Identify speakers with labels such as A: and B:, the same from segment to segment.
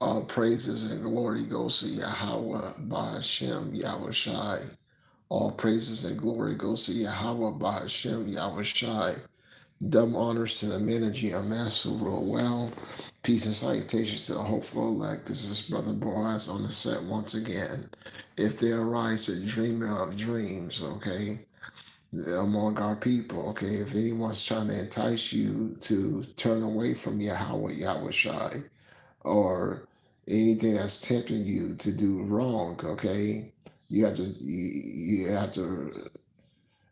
A: All praises and glory goes to Yahweh Ba'ashem Yahweh Shai. All praises and glory goes to Yahweh Ba'ashem Yahweh Shai. Double honors to the men of GMS who rule well. Peace and salutations to the hopeful elect. This is Brother Boaz on the set once again. If there arise a dreamer of dreams, okay, among our people, okay, if anyone's trying to entice you to turn away from Yahweh Yahweh Shai, or anything that's tempting you to do wrong, okay, you have to,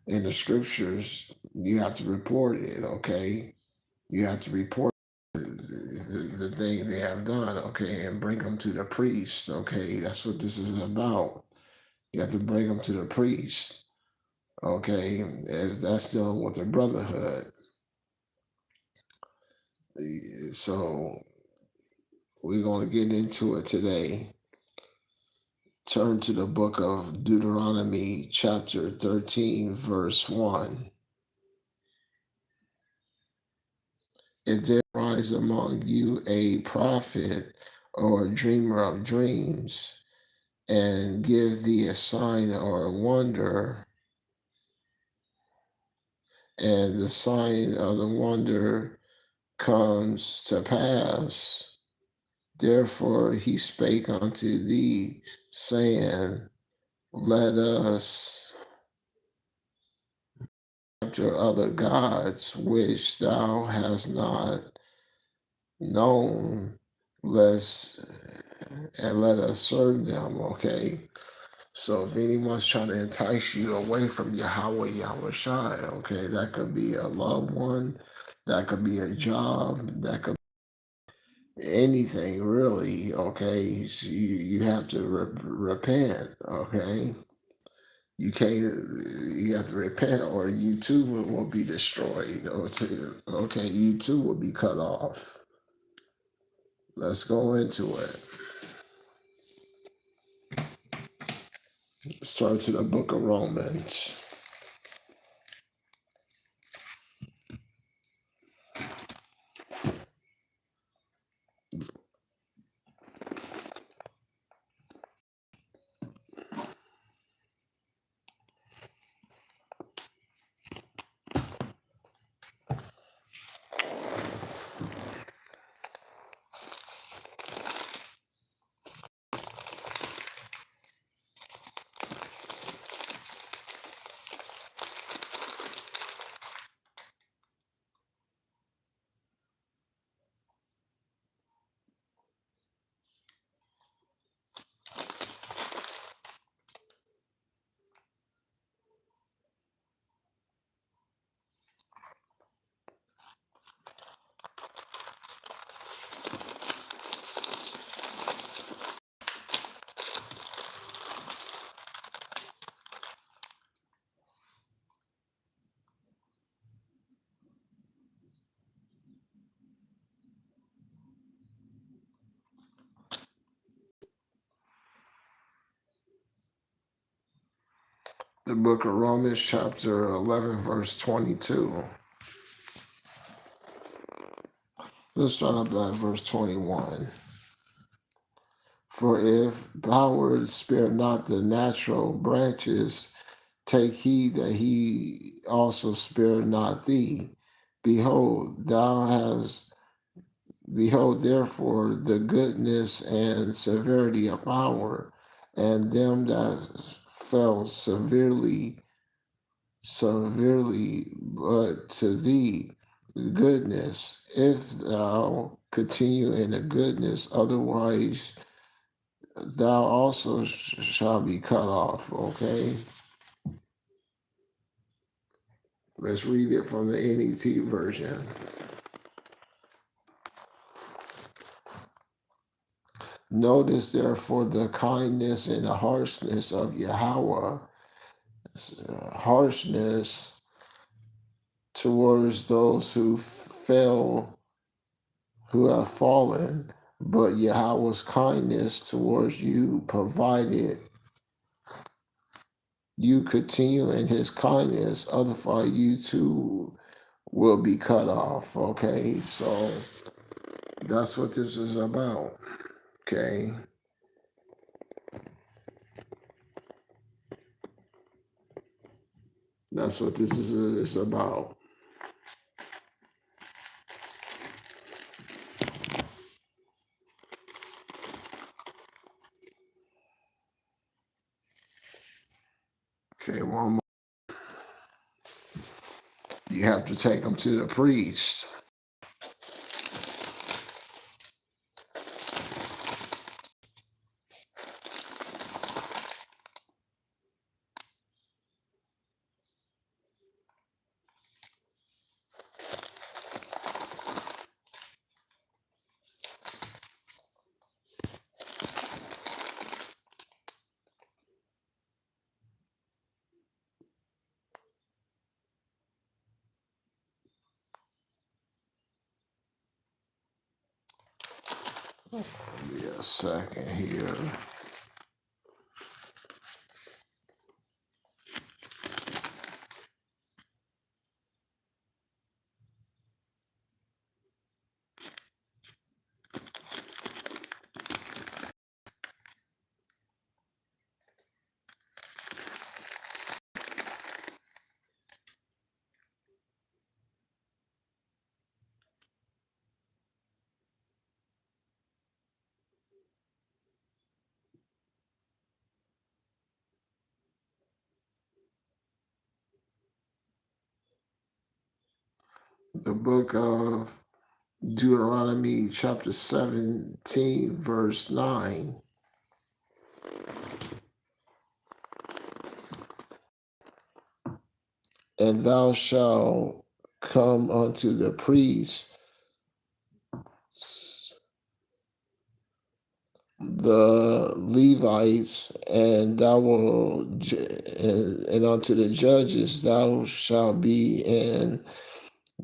A: in the scriptures, you have to report it, okay? You have to report the thing they have done, okay, and bring them to the priest, okay? That's what this is about. You have to bring them to the priest, okay? As that's dealing with the brotherhood. So we're going to get into it today. Turn to the book of Deuteronomy, chapter 13, verse 1. If there rise among you a prophet or a dreamer of dreams, and give thee a sign or a wonder, and the sign of the wonder comes to pass, therefore he spake unto thee, saying, let us after other gods which thou hast not known, and let us serve them, okay? So if anyone's trying to entice you away from Yahweh Yahweh Shai, okay, that could be a loved one, that could be a job, that could be anything really, okay? So you have to repent, okay? You can't. You have to repent, or you too will be destroyed. Okay, you too will be cut off. Let's go into it. Start to the book of Romans. The book of Romans, chapter 11, verse 22. Let's start up at verse 21. For if power spare not the natural branches, take heed that he also spare not thee. Behold, behold, therefore, the goodness and severity of power, and them that fell severely, but to thee goodness, if thou continue in the goodness, otherwise thou also shall be cut off. Okay, let's read it from the NET version. Notice therefore the kindness and the harshness of Yahweh, harshness towards those who fell, who have fallen, but Yahweh's kindness towards you, provided you continue in his kindness, otherwise you too will be cut off. Okay, so that's what this is about. Okay. That's what this is about. Okay, one more. You have to take them to the priest. Give me a second here. The book of Deuteronomy chapter 17, verse 9. And thou shalt come unto the priest, the Levites, and thou will, and unto the judges thou shalt be in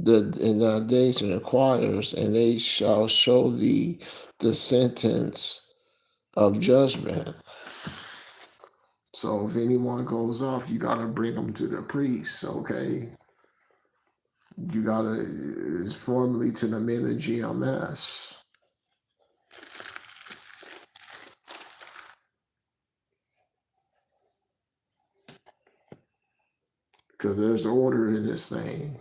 A: the days and the choirs, and they shall show thee the sentence of judgment. So if anyone goes off, you gotta bring them to the priest, okay? You gotta, it's formally to the men of GMS. Because there's order in this thing.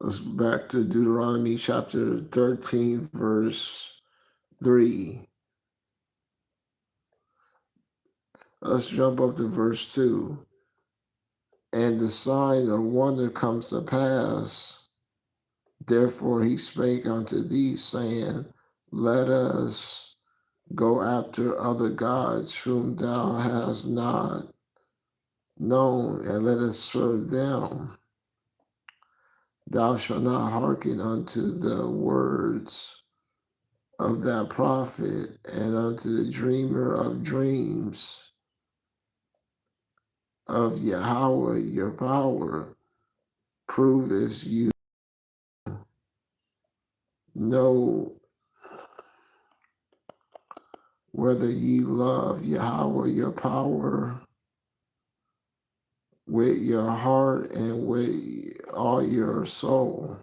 A: Let's back to Deuteronomy chapter 13, verse 3. Let's jump up to verse 2. And the sign of wonder comes to pass. Therefore he spake unto thee, saying, Let us go after other gods whom thou hast not known, and let us serve them. Thou shalt not hearken unto the words of that prophet, and unto the dreamer of dreams of Yahweh your power. Provest you know whether ye love Yahweh your power with your heart and with all your soul.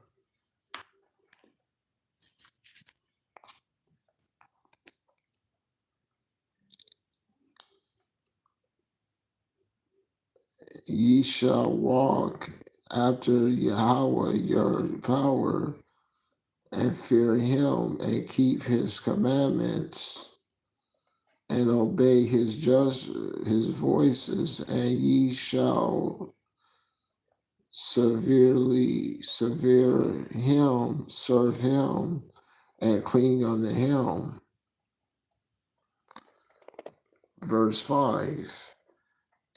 A: Ye shall walk after Yahweh your power, and fear him, and keep his commandments, and obey his voices, and ye shall serve him, and cling unto him. Verse 5.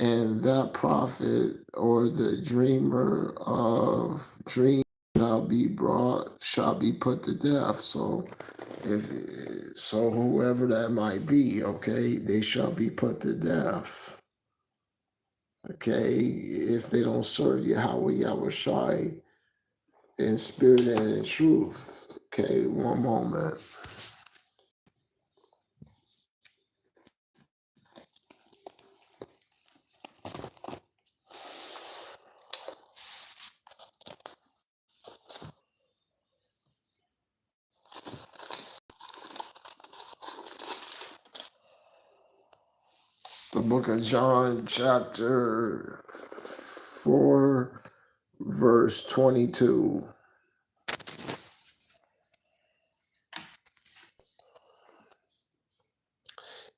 A: And that prophet or the dreamer of dreams shall be put to death. So whoever that might be, okay, they shall be put to death. Okay, if they don't serve Yahweh Yahushai in spirit and in truth. Okay, one moment. book of John, chapter 4, verse 22.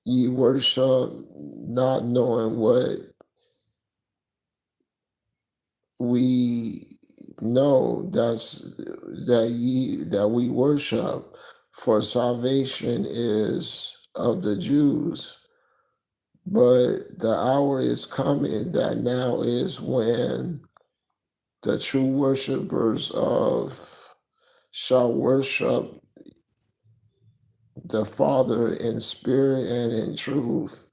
A: Ye worship not knowing what we know that we worship, for salvation is of the Jews. But the hour is coming that now is when the true worshipers shall worship the Father in spirit and in truth,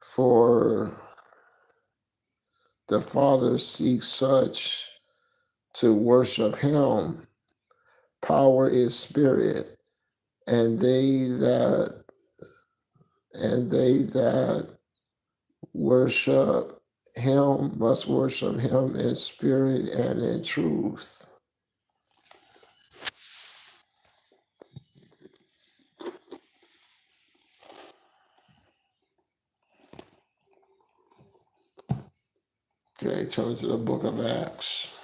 A: for the Father seeks such to worship him. Power is spirit, and they that worship him must worship him in spirit and in truth. Okay, turn to the book of Acts.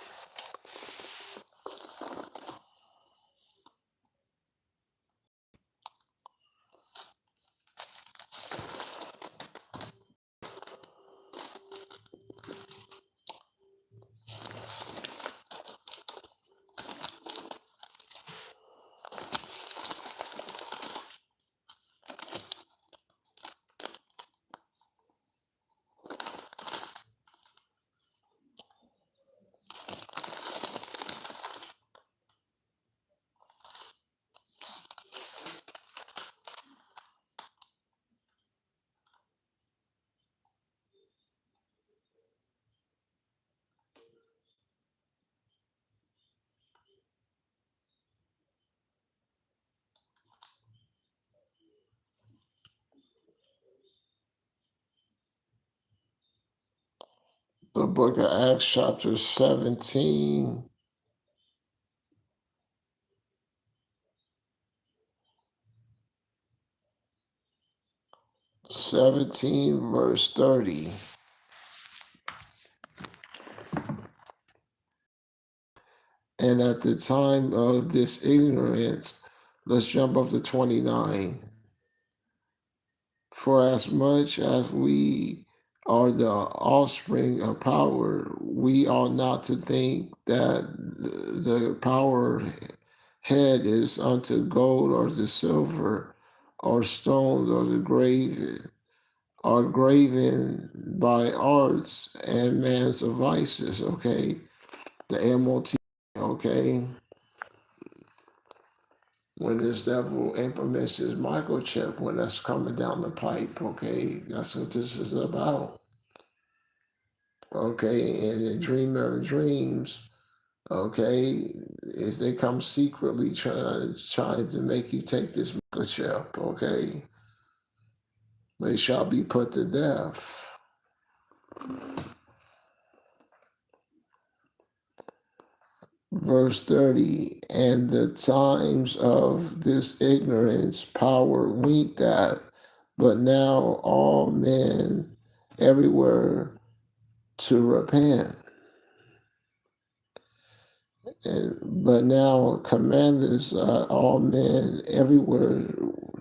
A: The book of Acts, chapter 17. 17, verse 30. And at the time of this ignorance, let's jump up to 29. For as much as we are the offspring of power, we ought not to think that the power head is unto gold or the silver or stones or the graven, are graven by arts and man's devices, okay? The MOT, okay? When this devil implements his microchip when that's coming down the pipe, okay? That's what this is about. Okay, and the dreamer of dreams, okay, is they come secretly trying to make you take this microchip, okay? They shall be put to death. Verse 30, and the times of this ignorance power winked at, but now all men everywhere to repent. But now commanders all men everywhere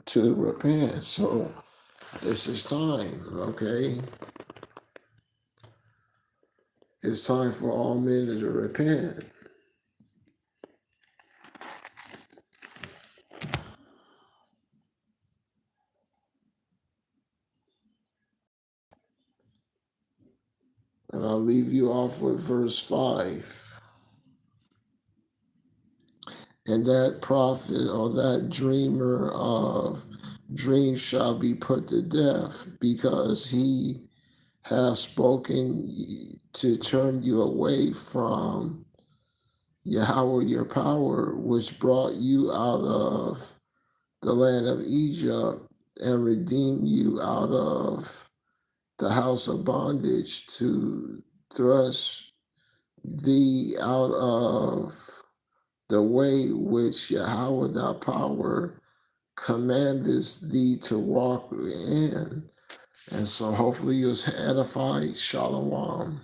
A: to repent. So this is time, okay? It's time for all men to repent. And I'll leave you off with verse 5. And that prophet or that dreamer of dreams shall be put to death, because he has spoken to turn you away from Yahweh your power, which brought you out of the land of Egypt and redeemed you out of the house of bondage, to thrust thee out of the way which Yahweh thy power commandest thee to walk in. And so hopefully you was edified. Shalom.